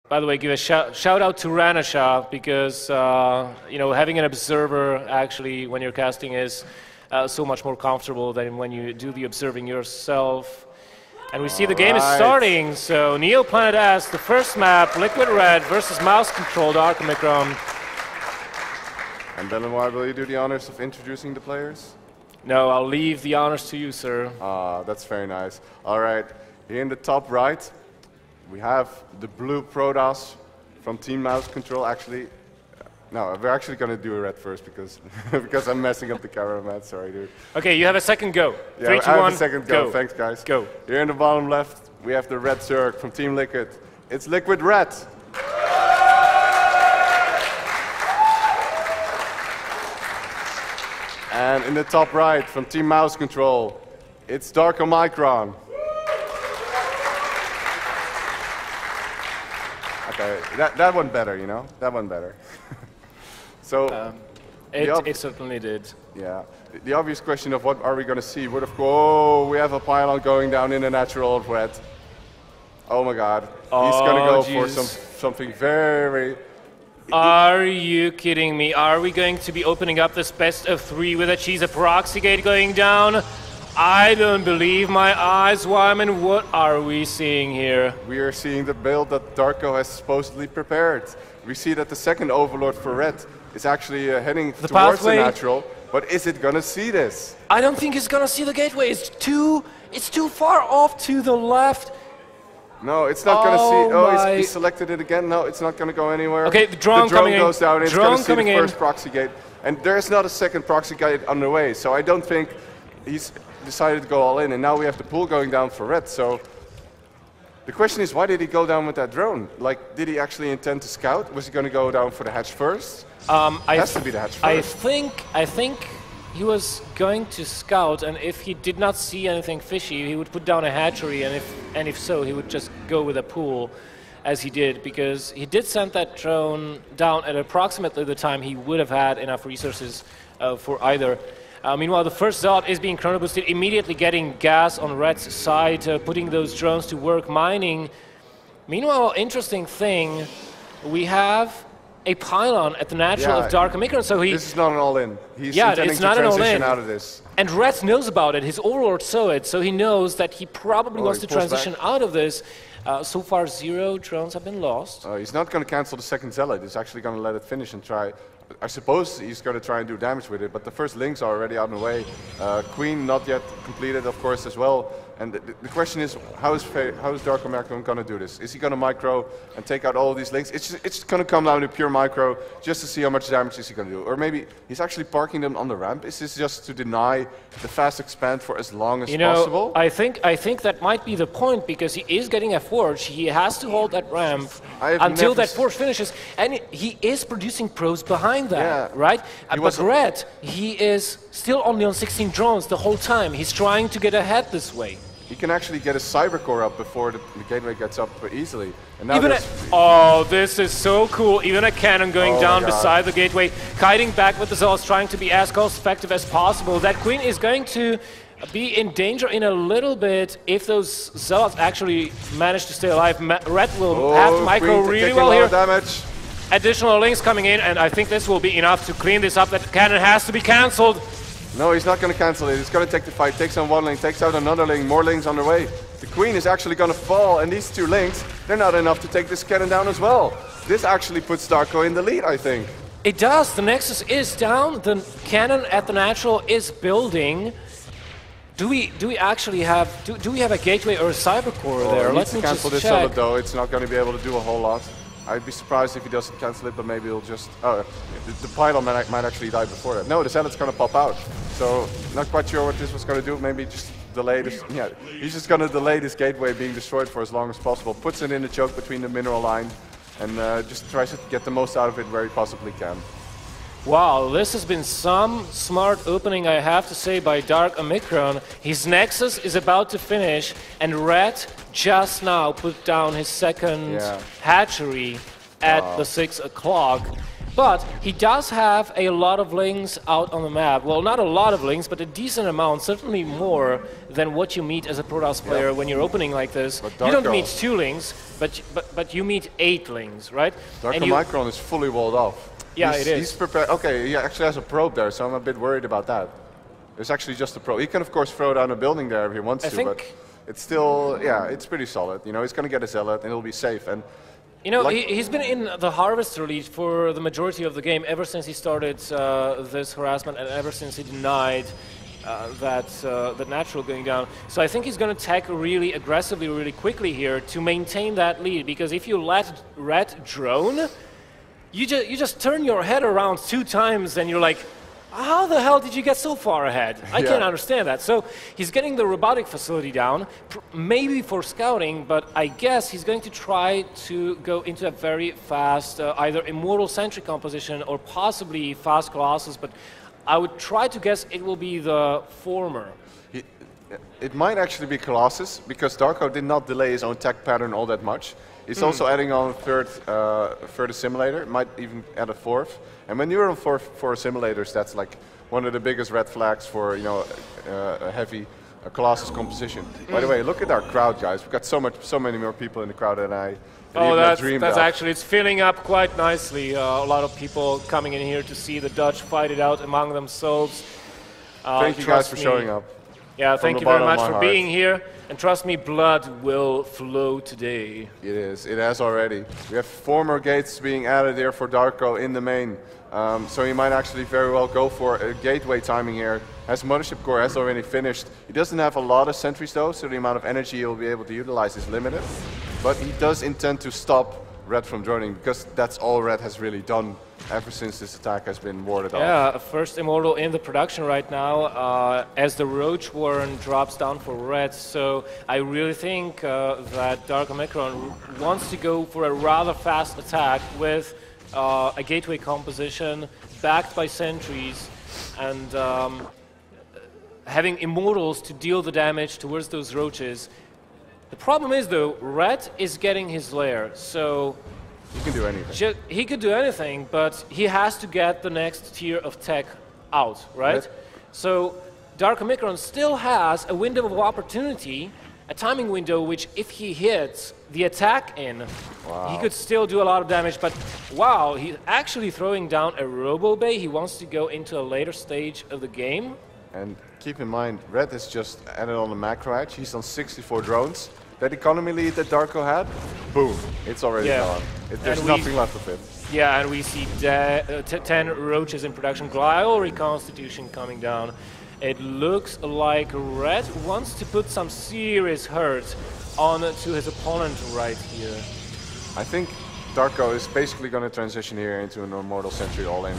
By the way, give a shout out to Ranasha, because you know, having an observer actually when you're casting is so much more comfortable than when you do the observing yourself. And we see the game is starting, so Neoplanet S, the first map, Liquid Red versus mouse control Darkomicron. And Benoit, will you do the honors of introducing the players? No, I'll leave the honors to you, sir. That's very nice. All right, here in the top right, we have the blue Protoss from Team Mouse Control. Actually, no, we're actually going to do a red first because because I'm messing up the camera, man. Sorry, dude. Okay, you have a second go. Yeah, 3, 2, 1, I have a second go. Thanks, guys. Go. Here in the bottom left, we have the red Zerg from Team Liquid. It's Liquid Red. And in the top right, from Team Mouse Control, it's Darkomicron. Okay, that one better, you know? That one better. So, it certainly did. Yeah. The obvious question of what are we going to see would have oh, we have a pylon going down in a natural of red. Oh my god. He's going to go for something very... Are you kidding me? Are we going to be opening up this best of 3 with a cheese, a proxy gate going down? I don't believe my eyes, Wyman. What are we seeing here? We are seeing the build that Darko has supposedly prepared. We see that the second Overlord for red is actually heading towards the natural, but is it gonna see this? I don't think it's gonna see the gateway. It's too far off to the left. No, it's not gonna see. Oh, he selected it again. No, it's not gonna go anywhere. Okay, the drone goes down. It's gonna see the first proxy gate, and there's not a second proxy gate on the way. So I don't think he's decided to go all in. And now we have the pool going down for red. So the question is, why did he go down with that drone? Like, did he actually intend to scout? Was he going to go down for the hatch first? Has to be the hatch first. I think he was going to scout, and if he did not see anything fishy, he would put down a hatchery, and if so, he would just go with a pool, as he did, because he did send that drone down at approximately the time he would have had enough resources for either. Meanwhile, the first Zod is being chrono boosted, immediately getting gas on Red's side, putting those drones to work, mining. Meanwhile, interesting thing, we have a pylon at the natural of Darkomicron, so he... This is not an all-in. He's intending to transition out of this. And Red knows about it. His Overlord saw it, so he knows that he probably wants to transition out of this. So far, 0 drones have been lost. He's not going to cancel the second Zealot. He's actually going to let it finish and try... I suppose he's going to try and do damage with it, but the first links are already out of the way. Queen not yet completed, of course, as well. And the question is, how is Darkomicron going to do this? Is he going to micro and take out all of these links? It's going to come down to pure micro just to see how much damage is he going to do. Or maybe he's actually parking them on the ramp. Is this just to deny the fast expand for as long as possible? I think that might be the point, because he is getting a forge. He has to hold that ramp until that forge finishes, and he is producing probes behind that, right? But Red, he is still only on 16 drones the whole time. He's trying to get ahead this way. He can actually get a cyber core up before the gateway gets up easily. And now oh, this is so cool. Even a cannon going down beside the gateway, kiting back with the Zealots, trying to be as cost effective as possible. That Queen is going to be in danger in a little bit if those Zealots actually manage to stay alive. Red will have to micro really well here. Damage. Additional links coming in, and I think this will be enough to clean this up. That cannon has to be cancelled. No, he's not going to cancel it. He's going to take the fight, takes on one link, takes out another link, more links on the way. The Queen is actually going to fall, and these 2 links, they're not enough to take this cannon down as well. This actually puts Darko in the lead, I think. It does. The Nexus is down. The cannon at the natural is building. Do we actually have do we have a gateway or a cyber core there? Let's cancel this Zealot though. It's not going to be able to do a whole lot. I'd be surprised if he doesn't cancel it, but maybe he'll just... Oh, the pylon might actually die before that. No, the Zealot's going to pop out. So, not quite sure what this was going to do. Maybe just delay this... Yeah, he's just going to delay this gateway being destroyed for as long as possible. Puts it in the choke between the mineral line and just tries to get the most out of it where he possibly can. Wow, this has been some smart opening, I have to say, by Darkomicron. His Nexus is about to finish, and Red just now put down his second hatchery at the 6 o'clock. But he does have a lot of links out on the map. Well, not a lot of links, but a decent amount, certainly more than what you meet as a Protoss player when you're opening like this. You don't meet 2 links, but you meet 8 links, right? Darkomicron is fully walled off. Yeah, it is. He's prepared. Okay, he actually has a probe there, so I'm a bit worried about that. It's actually just a probe. He can, of course, throw down a building there if he wants to, but it's still, yeah, it's pretty solid. You know, he's going to get a Zealot, and he'll be safe. And you know, he's been in the Harvester lead for the majority of the game ever since he started this harassment and ever since he denied that natural going down. So I think he's going to attack really aggressively, really quickly here to maintain that lead, because if you let Red drone, you just turn your head around 2 times and you're like, how the hell did you get so far ahead? I can't understand that. So he's getting the robotic facility down, maybe for scouting, but I guess he's going to try to go into a very fast, either Immortal Sentry composition or possibly fast Colossus, but I would try to guess it will be the former. It might actually be Colossus, because Darko did not delay his own tech pattern all that much. He's also adding on a third assimilator, might even add a 4th. And when you're on 4 assimilators, that's like one of the biggest red flags for, you know, a heavy Colossus composition. By the way, look at our crowd, guys. We've got so many more people in the crowd than I dreamed of. Actually, it's filling up quite nicely. A lot of people coming in here to see the Dutch fight it out among themselves. Thank you guys for showing up. Yeah, thank you very much for being here. And trust me, blood will flow today. It is. It has already. We have 4 more gates being added here for Darko in the main. So he might actually very well go for a gateway timing here. As Mothership Core has already finished. He doesn't have a lot of sentries though, so the amount of energy he'll be able to utilize is limited. But he does intend to stop Red from droning, because that's all Red has really done ever since this attack has been warded off. Yeah, first Immortal in the production right now as the Roach Warren drops down for Red. So I really think that Darkomicron wants to go for a rather fast attack with a gateway composition backed by sentries and having Immortals to deal the damage towards those Roaches. The problem is, though, Red is getting his lair, so he can do anything. He could do anything, but he has to get the next tier of tech out, right? So Darkomicron still has a window of opportunity, a timing window, which if he hits the attack in, he could still do a lot of damage. But wow, he's actually throwing down a Robo Bay. He wants to go into a later stage of the game. And keep in mind, Red has just added on the macro edge. He's on 64 drones. That economy lead that Darko had, boom, it's already gone. There's nothing left of it. Yeah, and we see 10 Roaches in production. Glial Reconstitution coming down. It looks like Red wants to put some serious hurt onto his opponent right here. I think Darko is basically going to transition here into an Immortal Sentry all-in.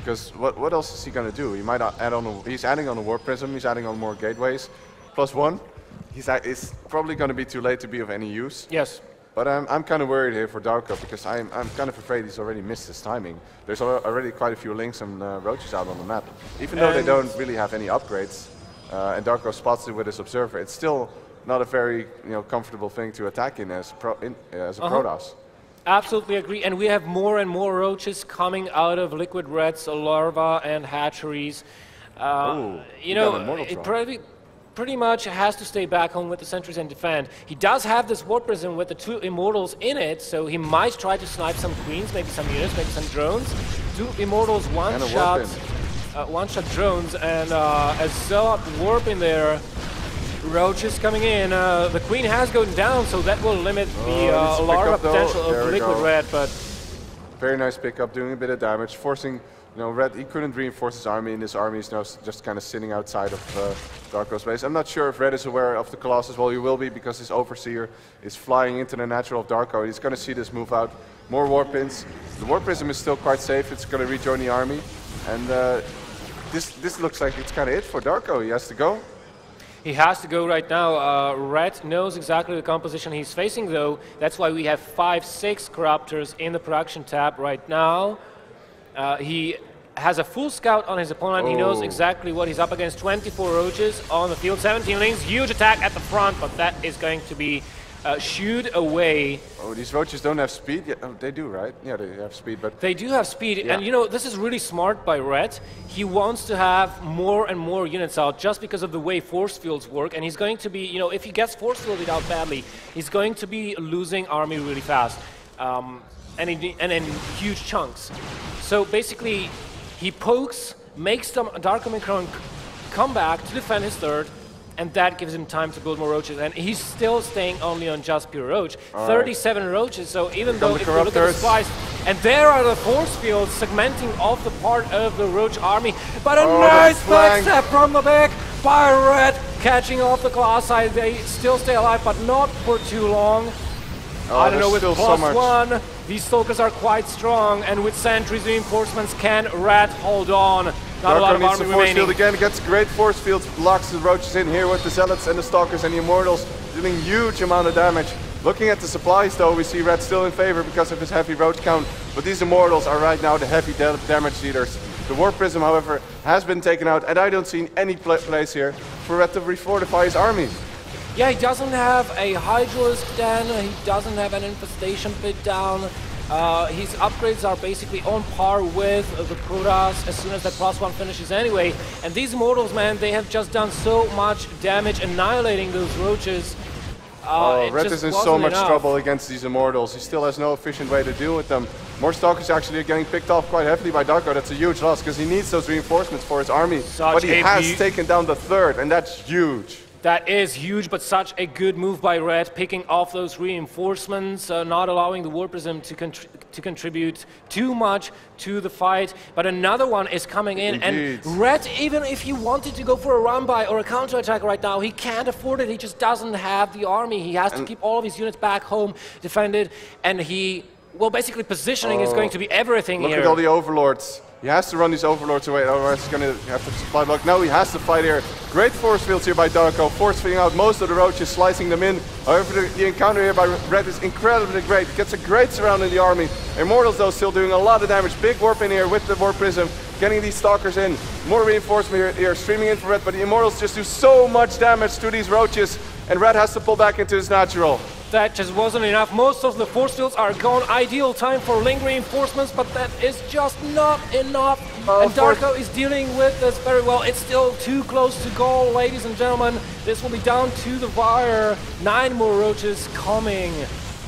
Because what else is he going to do? He might add on. He's adding on a Warp Prism. He's adding on more gateways. +1. It's probably going to be too late to be of any use. Yes. But I'm kind of worried here for Darko, because I'm kind of afraid he's already missed his timing. There's already quite a few links and Roaches out on the map. Even though they don't really have any upgrades, and Darko spots it with his Observer, it's still not a very comfortable thing to attack in as a Protoss. Absolutely agree, and we have more and more Roaches coming out of Liquid Red's larvae and hatcheries. It pretty much has to stay back home with the sentries and defend. He does have this Warp Prism with the 2 Immortals in it, so he might try to snipe some Queens, maybe some units, maybe some drones. 2 Immortals, one-shot drones, and a Zealot Warp in there. Roaches coming in. The Queen has gone down, so that will limit the larva potential of Liquid Red. But very nice pickup, doing a bit of damage, forcing. Red, he couldn't reinforce his army, and his army is now just kind of sitting outside of Darko's base. I'm not sure if Red is aware of the Colossus. Well, he will be, because his Overseer is flying into the natural of Darko. He's going to see this move out. More Warp Pins. The Warp Prism is still quite safe. It's going to rejoin the army. And this looks like it's kind of it for Darko. He has to go. He has to go right now. Red knows exactly the composition he's facing, though. That's why we have 5-6 Corruptors in the production tab right now. He has a full scout on his opponent. He knows exactly what he's up against. 24 Roaches on the field, 17 links, huge attack at the front, but that is going to be shoot away. Oh, these roaches don't have speed? Yeah, oh, they do, right? Yeah, they have speed, but... They do have speed, Yeah. and you know, this is really smart by Red. He wants to have more and more units out just because of the way force fields work, and he's going to be, you know, if he gets force fielded out badly, he's going to be losing army really fast, and in huge chunks. So basically, he pokes, makes Darkomicron come back to defend his third, and that gives him time to build more roaches. And he's still staying only on just pure roach. 37 roaches, so even though if you look at the spice, and there are the force fields segmenting off the part of the roach army. But a nice backstab from the back by Red, catching off the claw side. They still stay alive, but not for too long. I don't know, with +1, these Stalkers are quite strong, and with sentries reinforcements, can Red hold on? Not a lot of army remaining. Field again, gets great force fields, locks the roaches in here with the Zealots and the Stalkers and the Immortals, dealing huge amount of damage. Looking at the supplies though, we see Red still in favor because of his heavy roach count, but these Immortals are right now the heavy damage dealers. The Warp Prism, however, has been taken out, and I don't see any place here for Red to refortify his army. Yeah, he doesn't have a Hydralisk Den, he doesn't have an Infestation Pit down. His upgrades are basically on par with the Protoss as soon as that +1 finishes anyway. And these Immortals, man, they have just done so much damage annihilating those roaches. Red is in so much trouble against these Immortals. He still has no efficient way to deal with them. More Stalkers actually are getting picked off quite heavily by Darko. That's a huge loss because he needs those reinforcements for his army. But he has taken down the third, and that's huge. That is huge, but such a good move by Red, picking off those reinforcements, not allowing the Warp Prism to contribute too much to the fight. But another one is coming in, Indeed. and Red, even if he wanted to go for a run-by or a counter-attack right now, he can't afford it. He just doesn't have the army. He has to keep all of his units back home, defended, and he, well, basically positioning is going to be everything here. Look at all the Overlords. He has to run these Overlords away, otherwise he's going to have to supply block. Now he has to fight here. Great force fields here by Darko, force feeding out most of the roaches, slicing them in. However, the encounter here by Red is incredibly great. Gets a great surround in the army. Immortals, though, still doing a lot of damage. Big warp in here with the Warp Prism, getting these Stalkers in. More reinforcement here, streaming in for Red, but the Immortals just do so much damage to these roaches, and Red has to pull back into his natural. That just wasn't enough. Most of the force fields are gone. Ideal time for link reinforcements, but that is just not enough. And Darko is dealing with this very well. It's still too close to goal, ladies and gentlemen. This will be down to the wire. 9 more roaches coming.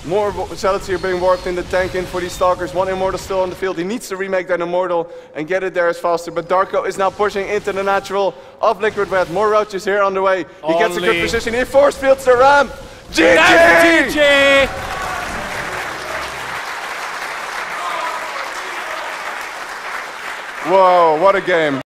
More Zealots here being warped in the tank in for these Stalkers. One Immortal still on the field. He needs to remake that Immortal and get it there as faster. But Darko is now pushing into the natural of Liquid Red. More roaches here on the way. He gets a good position. He force fields the ramp. GG! Whoa, what a game.